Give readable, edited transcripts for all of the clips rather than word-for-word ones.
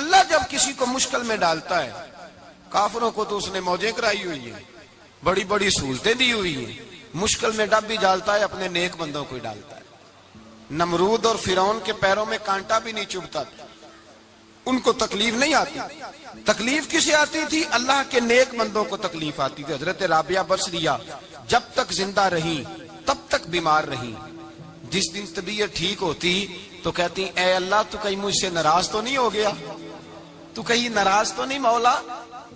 اللہ جب کسی کو مشکل میں ڈالتا ہے، کافروں کو تو اس نے موجیں کرائی ہوئی ہیں، بڑی بڑی سہولتیں دی ہوئی ہیں، مشکل میں ڈب بھی ڈالتا ہے، اپنے نیک بندوں کو ہی ڈالتا ہے۔ نمرود اور فرعون کے پیروں میں کانٹا بھی نہیں چبھتا، ان کو تکلیف نہیں آتی۔ تکلیف کسے آتی تھی؟ اللہ کے نیک بندوں کو تکلیف آتی تھی۔ حضرت رابعہ بصریہ جب تک زندہ رہی تب تک بیمار رہی، جس دن طبیعت ٹھیک ہوتی تو کہتی اے اللہ تو کہیں مجھ سے ناراض تو نہیں ہو گیا، تو کہیں ناراض تو نہیں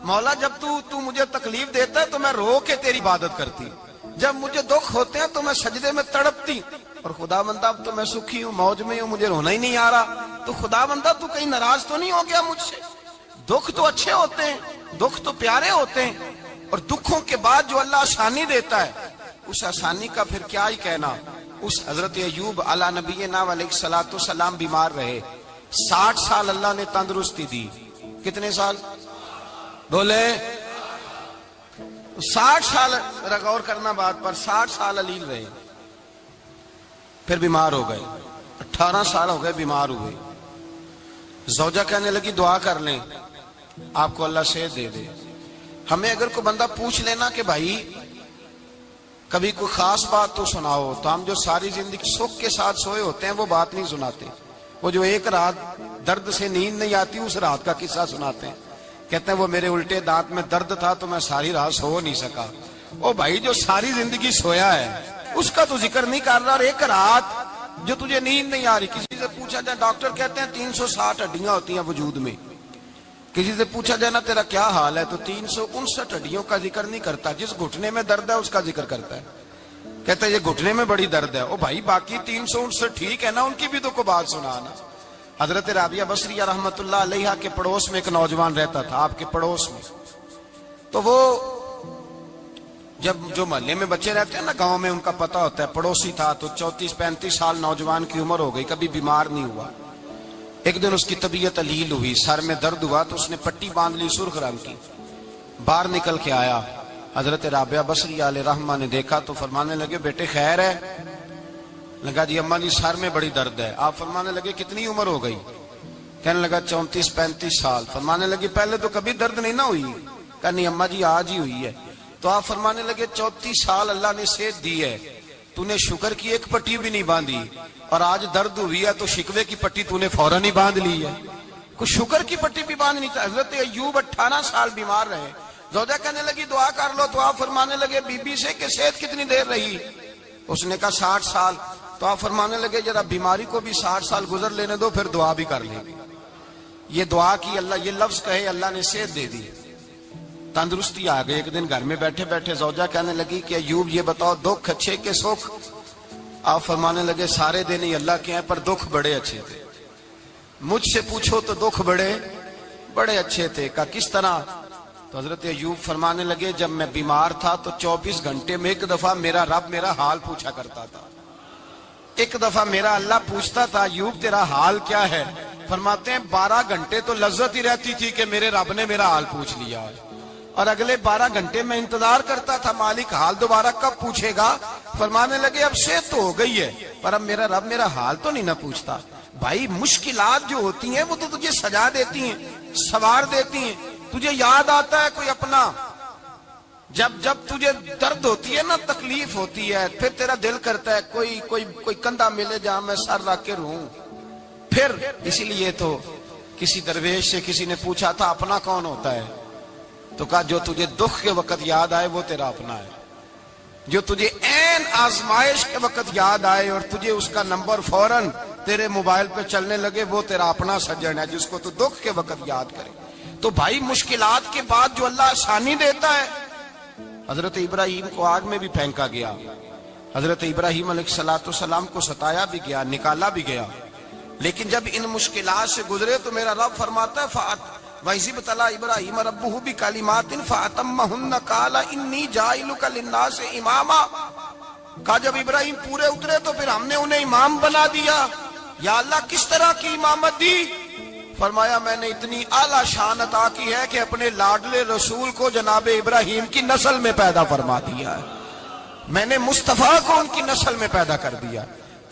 مولا جب تو مجھے تکلیف دیتا ہے تو میں رو کے تیری عبادت کرتی، جب مجھے دکھ ہوتے ہیں تو میں سجدے میں تڑپتی، اور خدا بندہ اب تو میں سکھی ہوں، موج میں ہوں، مجھے رونا ہی نہیں آ رہا، تو خدا بندہ تو کہیں ناراض تو نہیں ہو گیا مجھ سے؟ دکھ تو اچھے ہوتے ہیں، دکھ تو پیارے ہوتے ہیں، اور دکھوں کے بعد جو اللہ آسانی دیتا ہے اس آسانی کا پھر کیا ہی کہنا۔ اس حضرت ایوب علی نبینا علیہ الصلوۃ والسلام بیمار رہے، 60 سال اللہ نے تندرستی دی۔ کتنے سال بولے؟ 60 سال، غور کرنا بات پر، 60 سال علیل رہے، پھر بیمار ہو گئے، 18 سال ہو گئے بیمار ہوئے۔ زوجہ کہنے لگی دعا کر لیں آپ کو اللہ صحت دے دے۔ ہمیں اگر کوئی بندہ پوچھ لینا کہ بھائی کبھی کوئی خاص بات تو سناؤ، تو ہم جو ساری زندگی سکھ کے ساتھ سوئے ہوتے ہیں وہ بات نہیں سناتے، وہ جو ایک رات درد سے نیند نہیں آتی اس رات کا قصہ سناتے ہیں، کہتے ہیں وہ میرے الٹے دانت میں درد تھا تو میں ساری رات سو نہیں سکا۔ او بھائی جو ساری زندگی سویا ہے اس کا تو ذکر نہیں کر رہا، اور ایک رات جو تجھے نیند نہیں آ رہی۔ کسی سے پوچھا جائے، ڈاکٹر کہتے ہیں 360 ہڈیاں ہوتی ہیں وجود میں، کسی سے پوچھا جائے نا تیرا کیا حال ہے تو 359 ہڈیوں کا ذکر نہیں کرتا، جس گھٹنے میں درد ہے اس کا ذکر کرتا ہے، کہتا ہے یہ گھٹنے میں بڑی درد ہے۔ او بھائی باقی 359 ٹھیک ہے نا، ان کی بھی تو کوئی بات سنانا۔ حضرت رابعہ بصریہ رحمت اللہ علیہ کے پڑوس میں ایک نوجوان رہتا تھا، آپ کے پڑوس میں، تو وہ جب جو محلے میں بچے رہتے ہیں نا گاؤں میں، ان کا پتہ ہوتا ہے، پڑوسی تھا تو 34-35 سال نوجوان کی عمر ہو گئی، کبھی بیمار نہیں ہوا۔ ایک دن اس کی طبیعت علیل ہوئی، سر میں درد ہوا تو اس نے پٹی باندھ لی سرخ رنگ کی، باہر نکل کے آیا، حضرت رابعہ بصریہ علیہ رحمہ نے دیکھا تو فرمانے لگے بیٹے خیر ہے؟ لگا جی اماں جی سر میں بڑی درد ہے۔ آپ فرمانے لگے کتنی عمر ہو گئی؟ کہنے لگا 34-35 سال۔ فرمانے لگے پہلے تو کبھی درد نہیں نہ ہوئی؟ کہا نہیں اماں جی آج ہی ہوئی ہے۔ تو آپ فرمانے لگے 34 سال اللہ نے صحت دی ہے، تو نے شکر کی ایک پٹی بھی نہیں باندھی، اور آج درد ہوئی ہے تو شکوے کی پٹی تو نے فوراً ہی باندھ لی ہے، کوئی شکر کی پٹی بھی باندھنی چاہیے۔ حضرت ایوب 18 سال بیمار رہے، زوجہ کہنے لگی دعا کر لو، تو آپ فرمانے لگے بی بی سے کہ صحت کتنی دیر رہی؟ اس نے کہا 60 سال۔ تو آپ فرمانے لگے ذرا بیماری کو بھی 60 سال گزر لینے دو پھر دعا بھی کر لیں گے۔ یہ دعا کی، اللہ یہ لفظ کہے اللہ نے صحت دے دی، تندرستی آ گئی۔ ایک دن گھر میں بیٹھے بیٹھے زوجہ کہنے لگی کہ ایوب یہ بتاؤ دکھ اچھے کے سکھ؟ آپ فرمانے لگے سارے دن ہی اللہ کے ہیں پر دکھ بڑے اچھے تھے، مجھ سے پوچھو تو دکھ بڑے اچھے تھے۔ کہا کس طرح؟ تو حضرت ایوب فرمانے لگے جب میں بیمار تھا تو 24 گھنٹے میں ایک دفعہ میرا رب میرا حال پوچھا کرتا تھا، ایک دفعہ میرا اللہ پوچھتا تھا ایوب تیرا حال کیا ہے؟ فرماتے ہیں 12 گھنٹے تو لذت ہی رہتی تھی کہ میرے رب نے میرا حال پوچھ لیا، اور اگلے 12 گھنٹے میں انتظار کرتا تھا مالک حال دوبارہ کب پوچھے گا۔ فرمانے لگے اب صحت تو ہو گئی ہے پر اب میرا رب میرا حال تو نہیں نہ پوچھتا۔ بھائی مشکلات جو ہوتی ہیں وہ تو تجھے سجا دیتی ہیں، سوار دیتی ہیں، تجھے یاد آتا ہے کوئی اپنا، جب تجھے درد ہوتی ہے نا، تکلیف ہوتی ہے، پھر تیرا دل کرتا ہے کوئی کندھا ملے جہاں میں سر رکھ کے رہوں۔ پھر اسی لیے تو کسی درویش سے کسی نے پوچھا تھا اپنا کون ہوتا ہے؟ تو کہا جو تجھے دکھ کے وقت یاد آئے وہ تیرا اپنا ہے، جو تجھے عین آزمائش کے وقت یاد آئے اور تجھے اس کا نمبر فوراً تیرے موبائل پہ چلنے لگے وہ تیرا اپنا سجن ہے، جس کو تو دکھ کے وقت یاد کرے۔ تو بھائی مشکلات کے بعد جو اللہ آسانی دیتا ہے، حضرت ابراہیم کو آگ میں بھی پھینکا گیا، حضرت ابراہیم علیہ السلام کو ستایا بھی گیا، نکالا بھی گیا، لیکن جب ان مشکلات سے گزرے تو میرا رب فرماتا ہے وَإِذِ ابْتَلَىٰ إِبْرَاهِيمَ رَبُّهُ بِكَلِمَاتٍ فَأَتَمَّهُنَّ قَالَ إِنِّي جَاعِلُكَ لِلنَّاسِ إِمَامًا۔ کہا جب ابراہیم پورے اترے تو پھر ہم نے انہیں امام بنا دیا۔ یا اللہ کس طرح کی امامت دی؟ فرمایا میں نے اتنی اعلیٰ شان عطا کی ہے کہ اپنے لاڈلے رسول کو جناب ابراہیم کی نسل میں پیدا فرما دیا ہے، میں نے مصطفیٰ کو ان کی نسل میں پیدا کر دیا۔